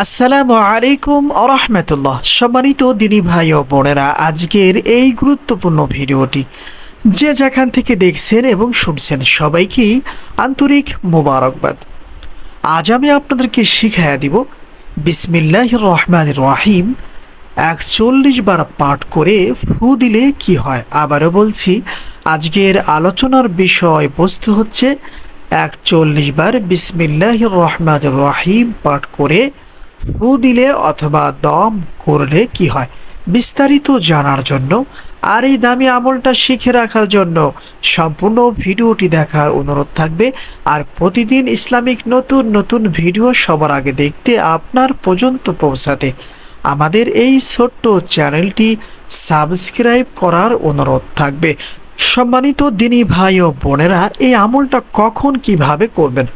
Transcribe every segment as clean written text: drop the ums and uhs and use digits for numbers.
আসসালামু আলাইকুম আরহামেতুল্লাহ। সম্মানিত দিনী ভাই ও বোনেরা, আজকের এই গুরুত্বপূর্ণ ভিডিওটি যে যেখান থেকে দেখছেন এবং শুনছেন সবাইকেই আন্তরিক মোবারকবাদ। আজ আমি আপনাদেরকে শিখাইয়া দিব বিসমিল্লাহির রহমানির রহিম ৪১ বার পাঠ করে ফু দিলে কি হয়। আবারও বলছি, আজকের আলোচনার বিষয় বস্তু হচ্ছে ৪১ বার বিসমিল্লাহির রহমানির রহিম পাঠ করে ফু দিলে অথবা দম করলে কি হয়। বিস্তারিত জানার জন্য আর এই দামি আমলটা শিখে রাখার জন্য সম্পূর্ণ ভিডিওটি দেখার অনুরোধ থাকবে। আর প্রতিদিন ইসলামিক নতুন নতুন ভিডিও সবার আগে দেখতে আপনার পর্যন্ত পৌঁছাতে আমাদের এই ছোট্ট চ্যানেলটি সাবস্ক্রাইব করার অনুরোধ থাকবে। সম্মানিত দিনী ভাই ও বোনেরা, এই আমলটা কখন কিভাবে করবেন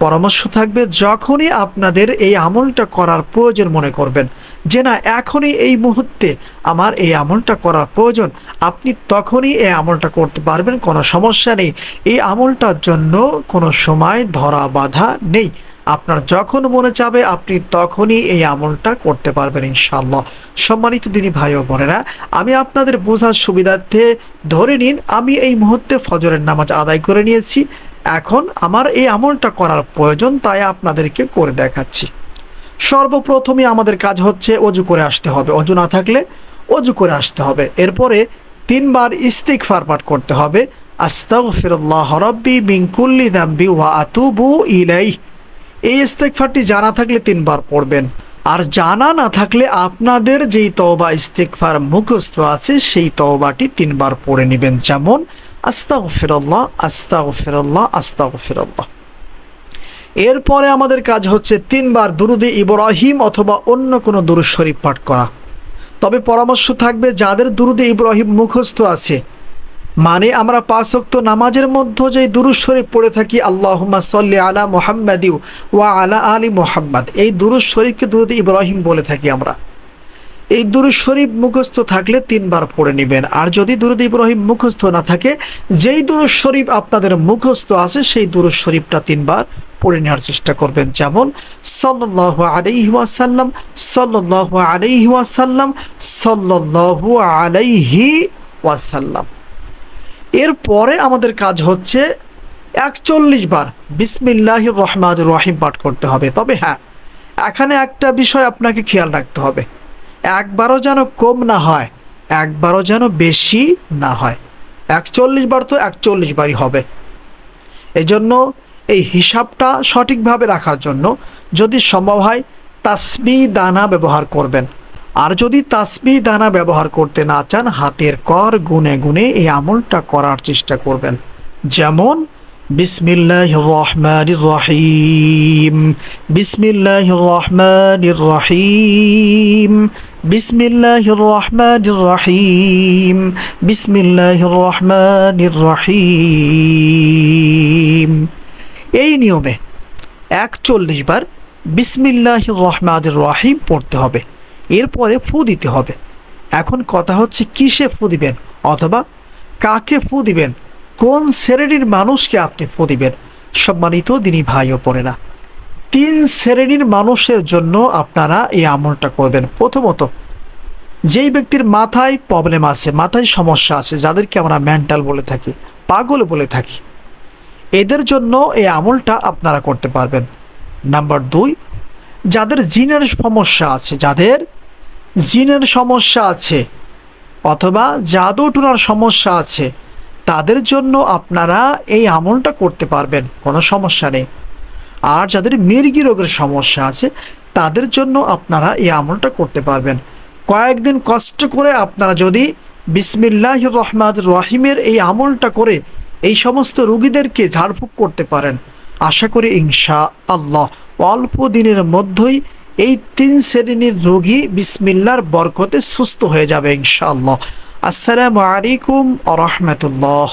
পরামর্শ থাকবে। যখনই আপনাদের এই আমলটা করার প্রয়োজন মনে করবেন যে না, এখনই এই মুহূর্তে আমার এই আমলটা করার প্রয়োজন, আপনি তখনই এই আমলটা করতে পারবেন, কোনো সমস্যা নেই। এই আমলটার জন্য কোনো সময় ধরা বাধা নেই। আপনার যখন মনে চাবে আপনি তখনই এই আমলটা করতে পারবেন ইনশাআল্লাহ। সম্মানিত দিনী ভাই ও বোনেরা, আমি আপনাদের বোঝার সুবিধার্থে ধরে নিন আমি এই মুহূর্তে ফজরের নামাজ আদায় করে নিয়েছি, এখন আমার এই আমলটা করার প্রয়োজন, তাই আপনাদেরকে করে দেখাচ্ছি। সর্বপ্রথমে আমাদের কাজ হচ্ছে অজু করে আসতে হবে। অজু না থাকলে অজু করে আসতে হবে। এরপরে ৩ বার ইস্তিগফার পাঠ করতে হবে। আস্তাগফিরুল্লাহ রাব্বি মিন কুল্লি যামবি ওয়া আতুবু ইলাইহি। এই ইস্তিগফারটি জানা থাকলে ৩ বার পড়বেন। আর জানা না থাকলে আপনাদের যেই তওবা ইস্তিগফার মুখস্থ আছে সেই তওবাটি ৩ বার পড়ে নেবেন, যেমন আস্তাগফিরুল্লাহ আস্তাগফিরুল্লাহ আস্তাগফিরুল্লাহ। এরপরে আমাদের কাজ হচ্ছে ৩ বার দুরুদে ইব্রাহিম অথবা অন্য কোনো দুরূদ শরীফ পাঠ করা। তবে পরামর্শ থাকবে যাদের দুরুদে ইব্রাহিম মুখস্থ আছে, মানে আমরা ৫ ওয়াক্ত নামাজের মধ্যে যে দুরূদ শরীফ পড়ে থাকি আল্লাহুম্মা সাল্লি আলা মুহাম্মাদি ওয়া আলা আলি মুহাম্মাদ, এই দুরূদ শরীফকে দুরুদে ইব্রাহিম বলে থাকি আমরা। এই দুরূদ শরীফ মুখস্থ থাকলে ৩ বার পড়ে নেবেন। আর যদি দুরুদ ইব্রাহিম মুখস্থ না থাকে, যেই দুরূদ শরীফ আপনাদের মুখস্থ আছে সেই দুরূদ শরীফটা ৩ বার পড়ে নেওয়ার চেষ্টা করবেন, যেমন সাল্লাল্লাহু আলাইহি ওয়াসাল্লাম সাল্লাল্লাহু আলাইহি ওয়াসাল্লাম সাল্লাল্লাহু আলাইহি ওয়াসাল্লাম। এরপরে আমাদের কাজ হচ্ছে ৪১ বার বিসমিল্লাহির রহমানির রহিম পাঠ করতে হবে। তবে হ্যাঁ, এখানে একটা বিষয় আপনাকে খেয়াল রাখতে হবে, একবারও যেন কম না হয়, একবারও যেন বেশি না হয়। ৪১ বার তো ৪১ বারই হবে। এজন্য এই হিসাবটা সঠিকভাবে রাখার জন্য যদি সম্ভব হয় তাসবিহ দানা ব্যবহার করবেন। আর যদি তাসবিহ দানা ব্যবহার করতে না চান, হাতের কর গুনে গুনে এই আমলটা করার চেষ্টা করবেন, যেমন বিসমিল্লাহির রহমানির রহিম বিসমিল্লাহির রহমানির রহিম বিসমিল্লাহির রহমানির রহিম বিসমিল্লাহির রহমানির রহিম। এই নিয়মে ৪১ বার বিসমিল্লাহির রহমানির রহিম পড়তে হবে। এরপরে ফু দিতে হবে। এখন কথা হচ্ছে কিসে ফু দিবেন অথবা কাকে ফু দিবেন, কোন শ্রেণীর মানুষকে আপনি ফু দিবেন। সম্মানিত দিনী ভাই ও বোনেরা, ৩ শ্রেণীর মানুষের জন্য আপনারা এই আমলটা করবেন। প্রথমত, যেই ব্যক্তির মাথায় প্রবলেম আছে, মাথায় সমস্যা আছে, যাদেরকে আমরা মেন্টাল বলে থাকি, পাগল বলে থাকি, এদের জন্য এই আমলটা আপনারা করতে পারবেন। নাম্বার ২, যাদের জিনের সমস্যা আছে, যাদের জিনের সমস্যা আছে অথবা জাদু টোনার সমস্যা আছে, তাদের জন্য আপনারা এই আমলটা করতে পারবেন, কোনো সমস্যা নেই। আর যাদের মির্গি রোগের সমস্যা আছে তাদের জন্য আপনারা এই আমলটা করতে পারবেন। কয়েকদিন কষ্ট করে আপনারা যদি বিসমিল্লাহির রহমানির রহিমের এই আমলটা করে এই সমস্ত রোগীদেরকে ঝাড়ফুঁক করতে পারেন, আশা করি ইনশাআল্লাহ অল্প দিনের মধ্যেই এই ৩ শ্রেণীর রোগী বিসমিল্লাহর বরকতে সুস্থ হয়ে যাবে ইনশাআল্লাহ। আসসালামু আলাইকুম ওয়া রাহমাতুল্লাহ।